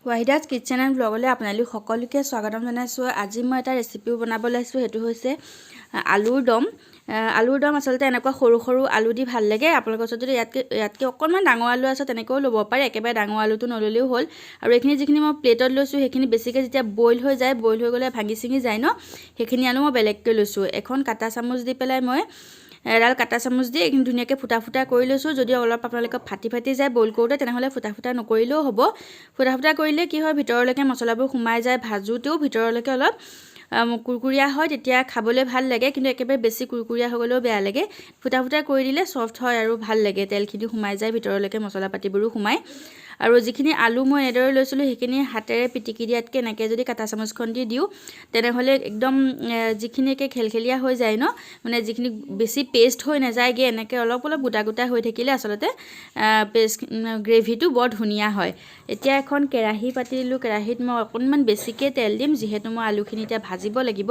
ৱাহিদাছ kitchen and ব্লগলৈ আপোনালোক সকলোকে স্বাগতম জনাইছোঁ। আজি মই এটা ৰেচিপিও বনাব লৈছোঁ, সেইটো হৈছে আলুৰ দম। আলুৰ দম আচলতে এনেকুৱা সৰু সৰু আলু দি ভাল লাগে। আপোনালোকৰ ওচৰত যদি ইয়াতকৈ অকণমান ডাঙৰ আলু আছে তেনেকৈও ল'ব পাৰে, একেবাৰে ডাঙৰ আলুটো নল'লেও হ'ল। আৰু এইখিনি যিখিনি মই প্লেটত লৈছোঁ সেইখিনি বেছিকৈ যেতিয়া বইল হৈ যায়, বইল হৈ গ'লে ভাঙি চিঙি যায় ন, সেইখিনি আলু মই বেলেগকৈ লৈছোঁ। এখন কাটা চামুচ দি পেলাই মই এডাল কাটা চামুচ দি এইখিনি ধুনীয়াকৈ ফুটা ফুটা কৰি লৈছোঁ। যদি অলপ আপোনালোকৰ ফাটি যায় বইল কৰোঁতে, তেনেহ'লে ফুটা ফুটা নকৰিলেও হ'ব। ফুটা ফুটা কৰিলে কি হয়, ভিতৰলৈকে মছলাবোৰ সোমাই যায়, ভাজোতেও ভিতৰলৈকে অলপ কুৰকুৰীয়া হয়, তেতিয়া খাবলৈ ভাল লাগে। কিন্তু একেবাৰে বেছি কুৰকুৰীয়া হৈ গ'লেও বেয়া লাগে। ফুটা ফুটা কৰি দিলে ছফ্ট হয় আৰু ভাল লাগে, তেলখিনি সোমাই যায় ভিতৰলৈকে, মছলা পাতিবোৰো সোমায়। আৰু যিখিনি আলু মই এনেদৰে লৈছিলোঁ সেইখিনি হাতেৰে পিটিকি দিয়াতকৈ এনেকৈ যদি কাটা চামুচখন দি দিওঁ, তেনেহ'লে একদম যিখিনিকে খেলখেলীয়া হৈ যায় ন, মানে যিখিনি বেছি পেষ্ট হৈ নাযায়গৈ, এনেকৈ অলপ অলপ গোটা গোটা হৈ থাকিলে আচলতে গ্ৰেভিটো বৰ ধুনীয়া হয়। এতিয়া এখন কেৰাহী পাতি দিলোঁ। কেৰাহীত মই অকণমান বেছিকৈ তেল দিম, যিহেতু মই আলুখিনি এতিয়া ভাজিব লাগিব।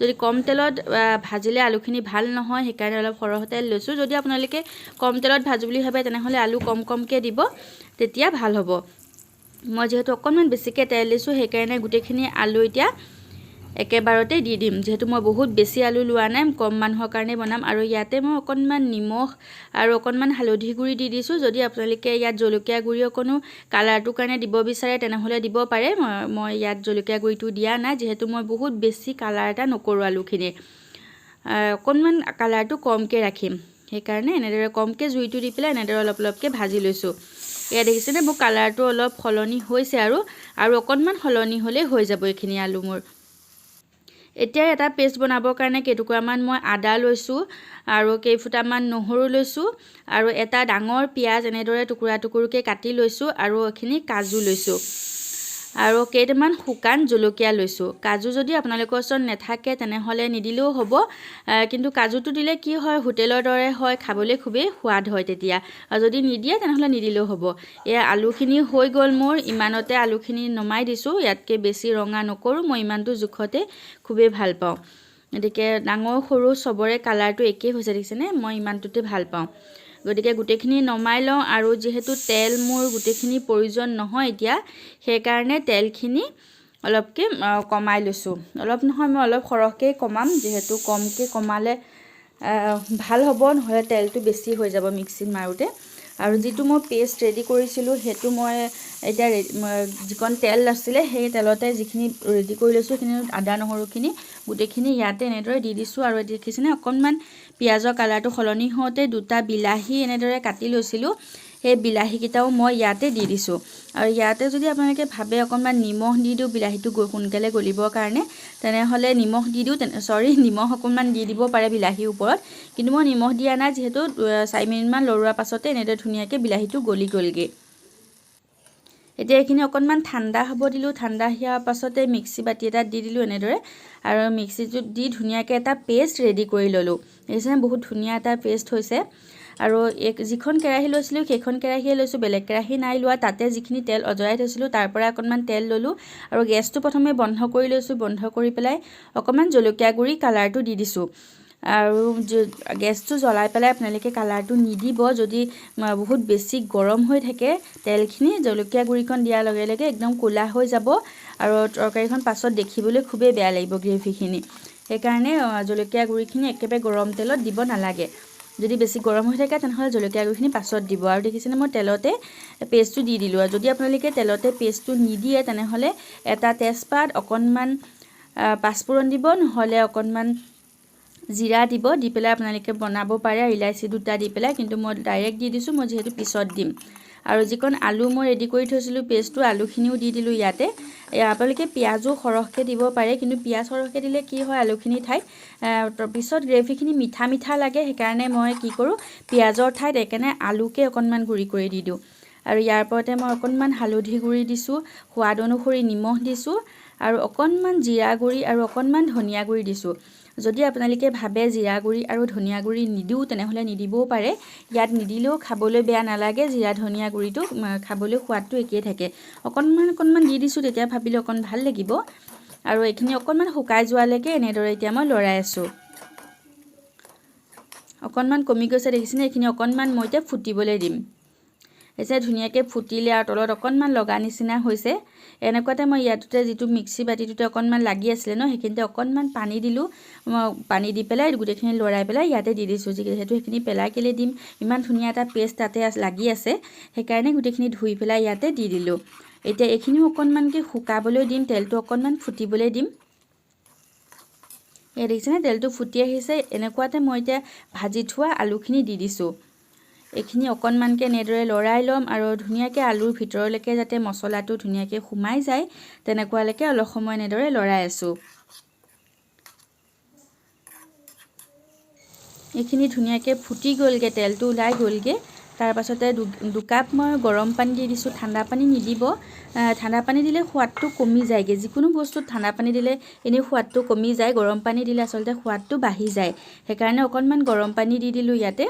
যদি কম তেলত ভাজিলে আলুখিনি ভাল নহয়, সেইকাৰণে অলপ সৰহ তেল লৈছোঁ। যদি আপোনালোকে কম তেলত ভাজোঁ বুলি ভাবে, তেনেহ'লে আলু কমকৈ দিব, তেতিয়া ভাল হ'ব। মই যিহেতু অকণমান বেছিকৈ তেল দিছোঁ, সেইকাৰণে গোটেইখিনি আলু এতিয়া একেবাৰতে দি দিম। যিহেতু মই বহুত বেছি আলু লোৱা নাই, কম মানুহৰ কাৰণে বনাম। আৰু ইয়াতে মই অকণমান নিমখ আৰু অকণমান হালধি গুড়ি দি দিছোঁ। যদি আপোনালোকে ইয়াত জলকীয়া গুড়ি অকণো কালাৰটোৰ কাৰণে দিব বিচাৰে, তেনেহ'লে দিব পাৰে। মই ইয়াত জলকীয়া গুড়িটো দিয়া নাই, যিহেতু মই বহুত বেছি কালাৰ এটা নকৰোঁ আলুখিনিৰ, অকণমান কালাৰটো কমকৈ ৰাখিম। সেইকাৰণে এনেদৰে কমকৈ জুইটো দি পেলাই এনেদৰে অলপ অলপকৈ ভাজি লৈছোঁ। এয়া দেখিছেনে, মোৰ কালাৰটো অলপ সলনি হৈছে আৰু অকণমান সলনি হ'লেই হৈ যাব এইখিনি আলু মোৰ। এতিয়া এটা পেষ্ট বনাবৰ কাৰণে কেইটুকুৰামান মই আদা লৈছোঁ আৰু কেইফুটামান নহৰু লৈছোঁ আৰু এটা ডাঙৰ পিঁয়াজ এনেদৰে টুকুৰা টুকুৰকৈ কাটি লৈছোঁ আৰু এইখিনি কাজু লৈছোঁ আৰু কেইটামান শুকান জলকীয়া লৈছোঁ। কাজু যদি আপোনালোকৰ ওচৰত নাথাকে তেনেহ'লে নিদিলেও হ'ব, কিন্তু কাজুটো দিলে কি হয়, হোটেলৰ দৰে হয়, খাবলৈ খুবেই সোৱাদ হয় তেতিয়া। আৰু যদি নিদিয়ে তেনেহ'লে নিদিলেও হ'ব। এয়া আলুখিনি হৈ গ'ল মোৰ, ইমানতে আলুখিনি নমাই দিছোঁ। ইয়াতকৈ বেছি ৰঙা নকৰোঁ, মই ইমানটো জোখতে খুবেই ভাল পাওঁ। গতিকে ডাঙৰ সৰু চবৰে কালাৰটো একেই হৈছে, দেখিছেনে, মই ইমানটোতে ভাল পাওঁ। গতিকে গোটেইখিনি নমাই লওঁ। আৰু যিহেতু তেল মোৰ গোটেইখিনি প্ৰয়োজন নহয় এতিয়া, সেইকাৰণে তেলখিনি অলপকৈ কমাই লৈছোঁ। অলপ নহয়, মই অলপ সৰহকৈ কমাম, যিহেতু কমকৈ কমালে ভাল হ'ব, নহ'লে তেলটো বেছি হৈ যাব মিক্সিত মাৰোঁতে। আৰু যিটো মই পেষ্ট ৰেডি কৰিছিলোঁ, সেইটো মই এতিয়া যিকণ তেল আছিলে সেই তেলতে যিখিনি ৰেডি কৰি লৈছোঁ, সেইখিনি আদা নহৰুখিনি গোটেইখিনি ইয়াতে এনেদৰে দি দিছোঁ। আৰু দেখিছেনে, অকণমান পিঁয়াজৰ কালাৰটো সলনি হওঁতে দুটা বিলাহী এনেদৰে কাটি লৈছিলোঁ, সেই বিলাহীকেইটাও মই ইয়াতে দি দিছোঁ। আৰু ইয়াতে যদি আপোনালোকে ভাবে অকণমান নিমখ দি দিওঁ বিলাহীটো সোনকালে গলিবৰ কাৰণে, তেনেহ'লে নিমখ দি দিওঁ, নিমখ অকণমান দি দিব পাৰে বিলাহীৰ ওপৰত। কিন্তু মই নিমখ দিয়া নাই, যিহেতু 4 মিনিটমান লৰোৱাৰ পাছতে এনেদৰে ধুনীয়াকৈ বিলাহীটো গলি গ'লগৈ। এতিয়া এইখিনি অকণমান ঠাণ্ডা হ'ব দিলোঁ। ঠাণ্ডা হোৱাৰ পাছতে মিক্সি বাতি এটাত দি দিলোঁ এনেদৰে, আৰু মিক্সিটোত দি ধুনীয়াকৈ এটা পেষ্ট ৰেডি কৰি ল'লোঁ। দেখিছেনে, বহুত ধুনীয়া এটা পেষ্ট হৈছে। আৰু যিখন কেৰাহী লৈছিলোঁ সেইখন কেৰাহীয়ে লৈছোঁ, বেলেগ কেৰাহী নাই লোৱা। তাতে যিখিনি তেল অজৰাই থৈছিলোঁ তাৰ পৰা অকণমান তেল ল'লোঁ আৰু গেছটো প্ৰথমে বন্ধ কৰি লৈছোঁ। বন্ধ কৰি পেলাই অকণমান জলকীয়া গুড়ি কালাৰটো দি দিছোঁ। আৰু গেছটো জ্বলাই পেলাই আপোনালোকে কালাৰটো নিদিব। যদি বহুত বেছি গৰম হৈ থাকে তেলখিনি, জলকীয়া গুড়িকণ দিয়াৰ লগে লগে একদম ক'লা হৈ যাব আৰু তৰকাৰীখন পাছত দেখিবলৈ খুবেই বেয়া লাগিব গ্ৰেভিখিনি। সেইকাৰণে জলকীয়া গুড়িখিনি একেবাৰে গৰম তেলত দিব নালাগে। যদি বেছি গৰম হৈ থাকে তেনেহ'লে জলকীয়া গুড়িখিনি পাছত দিব। আৰু দেখিছেনে, মই তেলতে পেষ্টটো দি দিলোঁ। আৰু যদি আপোনালোকে তেলতে পেষ্টটো নিদিয়ে তেনেহ'লে এটা তেজপাত, অকণমান পাঁচফোৰণ দিব, নহ'লে অকণমান জিৰা দিব, দি পেলাই আপোনালোকে বনাব পাৰে, ইলাচি দুটা দি পেলাই। কিন্তু মই ডাইৰেক্ট দি দিছোঁ, মই যিহেতু পিছত দিম। আৰু যিকণ আলু মই ৰেডি কৰি থৈছিলোঁ পেষ্টটো, আলুখিনিও দি দিলোঁ ইয়াতে। আপোনালোকে পিঁয়াজো সৰহকৈ দিব পাৰে, কিন্তু পিঁয়াজ সৰহকৈ দিলে কি হয়, আলুখিনিৰ ঠাইত পিছত গ্ৰেভিখিনি মিঠা মিঠা লাগে। সেইকাৰণে মই কি কৰোঁ, পিঁয়াজৰ ঠাইত সেইকাৰণে আলুকে অকণমান গুড়ি কৰি দি দিওঁ। আৰু ইয়াৰ ওপৰতে মই অকণমান হালধি গুড়ি দিছোঁ, সোৱাদ অনুসৰি নিমখ দিছোঁ, আৰু অকণমান জিৰা গুড়ি আৰু অকণমান ধনিয়া গুড়ি দিছোঁ। যদি আপোনালোকে ভাবে জিৰা গুড়ি আৰু ধনিয়া গুড়ি নিদিওঁ, তেনেহ'লে নিদিবও পাৰে। ইয়াত নিদিলেও খাবলৈ বেয়া নালাগে, জিৰা ধনিয়া গুড়িটো খাবলৈ সোৱাদটো একেই থাকে। অকণমান দি দিছোঁ, তেতিয়া ভাবিলোঁ অকণ ভাল লাগিব। আৰু এইখিনি অকণমান শুকাই যোৱালৈকে এনেদৰে এতিয়া মই লৰাই আছোঁ। অকণমান কমি গৈছে, দেখিছেনে, এইখিনি অকণমান মই এতিয়া ফুটিবলৈ দিম। হৈছে ধুনীয়াকৈ ফুটিলে আৰু তলত অকণমান লগা নিচিনা হৈছে। এনেকুৱাতে মই ইয়াতে যিটো মিক্সি বাতিটোতে অকণমান লাগি আছিলে ন, সেইখিনিতে অকণমান পানী দিলোঁ। পানী দি পেলাই গোটেইখিনি লৰাই পেলাই ইয়াতে দি দিছোঁ, যিহেতু সেইখিনি পেলাই কেলৈ দিম, ইমান ধুনীয়া এটা পেষ্ট তাতে লাগি আছে, সেইকাৰণে গোটেইখিনি ধুই পেলাই ইয়াতে দি দিলোঁ। এতিয়া এইখিনিও অকণমানকৈ শুকাবলৈ দিম, তেলটো অকণমান ফুটিবলৈ দিম। এই দেখিছেনে তেলটো ফুটি আহিছে। এনেকুৱাতে মই এতিয়া ভাজি থোৱা আলুখিনি দি দিছোঁ। এইখিনি অকণমানকৈ এনেদৰে লৰাই ল'ম আৰু ধুনীয়াকৈ আলুৰ ভিতৰলৈকে যাতে মছলাটো ধুনীয়াকৈ সোমাই যায় তেনেকুৱালৈকে অলপ সময় এনেদৰে লৰাই আছোঁ। এইখিনি ধুনীয়াকৈ ফুটি গ'লগৈ, তেলটো ওলাই গ'লগৈ। তাৰ পাছতে দুকাপ মই গৰম পানী দি দিছোঁ। ঠাণ্ডা পানী নিদিব, ঠাণ্ডা পানী দিলে সোৱাদটো কমি যায়গৈ। যিকোনো বস্তুত ঠাণ্ডা পানী দিলে এনেই সোৱাদটো কমি যায়, গৰম পানী দিলে আচলতে সোৱাদটো বাঢ়ি যায়। সেইকাৰণে অকণমান গৰম পানী দি দিলোঁ ইয়াতে।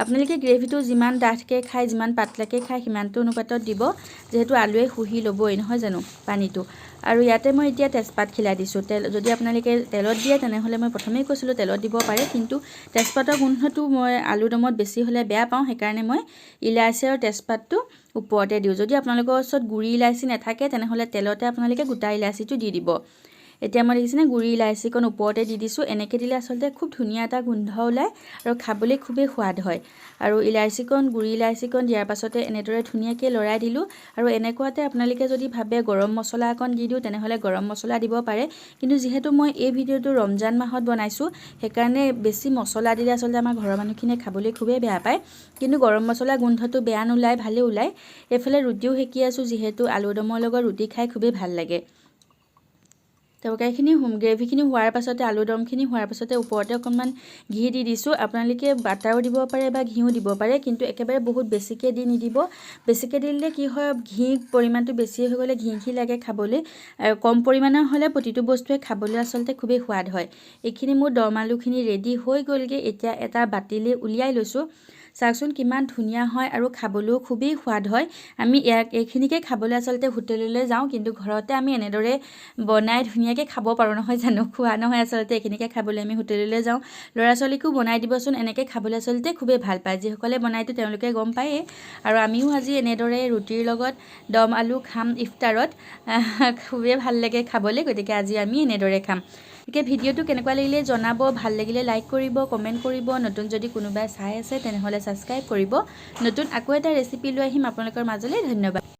আপোনালোকে গ্ৰেভিটো যিমান ডাঠকৈ খায়, যিমান পাতলাকৈ খায় সিমানটো অনুপাতত দিব, যিহেতু আলুৱে শুহি ল'বই নহয় জানো পানীটো। আৰু ইয়াতে মই এতিয়া তেজপাত খিলাই দিছোঁ। যদি আপোনালোকে তেলত দিয়ে তেনেহ'লে মই প্ৰথমেই কৈছিলোঁ তেলত দিব পাৰে, কিন্তু তেজপাতৰ গোন্ধটো মই আলু দমত বেছি হ'লে বেয়া পাওঁ, সেইকাৰণে মই ইলাচি আৰু তেজপাতটো ওপৰতে দিওঁ। যদি আপোনালোকৰ ওচৰত গুড়ি ইলাচি নাথাকে তেনেহ'লে তেলতে আপোনালোকে গোটা ইলাচিটো দি দিব। এতিয়া মই দেখিছেনে গুড়ি ইলাচিকণ ওপৰতে দি দিছোঁ। এনেকৈ দিলে আচলতে খুব ধুনীয়া এটা গোন্ধ ওলায় আৰু খাবলৈ খুবেই সোৱাদ হয়। আৰু ইলাচিকণ গুড়ি ইলাচিকণ দিয়াৰ পাছতে এনেদৰে ধুনীয়াকৈ লৰাই দিলোঁ। আৰু এনেকুৱাতে আপোনালোকে যদি ভাবে গৰম মছলা অকণ দি দিওঁ তেনেহ'লে গৰম মছলা দিব পাৰে, কিন্তু যিহেতু মই এই ভিডিঅ'টো ৰমজান মাহত বনাইছোঁ সেইকাৰণে বেছি মছলা দিলে আচলতে আমাৰ ঘৰৰ মানুহখিনিয়ে খাবলৈ খুবেই বেয়া পায়। কিন্তু গৰম মছলা গোন্ধটো বেয়া নোলায়, ভালেই ওলায়। এইফালে ৰুটিও সেকি আছোঁ, যিহেতু আলু দমৰ লগত ৰুটি খাই খুবেই ভাল লাগে। তৰকাৰীখিনি গ্ৰেভিখিনি হোৱাৰ পাছতে আলু দমখিনি হোৱাৰ পাছতে ওপৰতে অকণমান ঘি দি দিছোঁ। আপোনালোকে বাটাৰো দিব পাৰে বা ঘিও দিব পাৰে, কিন্তু একেবাৰে বহুত বেছিকৈ দি নিদিব। বেছিকৈ দিলে কি হয়, ঘি পৰিমাণটো বেছি হৈ গ'লে ঘি লাগে খাবলৈ, আৰু কম পৰিমাণৰ হ'লে প্ৰতিটো বস্তুৱে খাবলৈ আচলতে খুবেই সোৱাদ হয়। এইখিনি মোৰ দম আলুখিনি ৰেডি হৈ গ'লগৈ। এতিয়া এটা বাতিলৈ উলিয়াই লৈছোঁ। চাওকচোন কিমান ধুনীয়া হয় আৰু খাবলৈও খুবেই সোৱাদ হয়। আমি এইখিনিকে খাবলৈ আচলতে হোটেললৈ যাওঁ, কিন্তু ঘৰতে আমি এনেদৰে বনাই ধুনীয়াকৈ খাব পাৰোঁ নহয় জানো। খোৱা নহয় আচলতে, এইখিনিকে খাবলৈ আমি হোটেললৈ যাওঁ। ল'ৰা ছোৱালীকো বনাই দিবচোন, এনেকৈ খাবলৈ আচলতে খুবেই ভাল পায়। যিসকলে বনাইতো তেওঁলোকে গম পায়েই। আৰু আমিও আজি এনেদৰে ৰুটিৰ লগত দম আলু খাম ইফতাৰত, খুবেই ভাল লাগে খাবলৈ, গতিকে আজি আমি এনেদৰে খাম। গতিকে ভিডিঅ'টো কেনেকুৱা লাগিলে জনাব, ভাল লাগিলে লাইক কৰিব, কমেণ্ট কৰিব, নতুন যদি কোনোবাই চাই আছে তেনেহ'লে ছাবস্ক্ৰাইব কৰিব। নতুন আকৌ এটা ৰেচিপি লৈ আহিম আপোনালোকৰ মাজলৈ। ধন্যবাদ।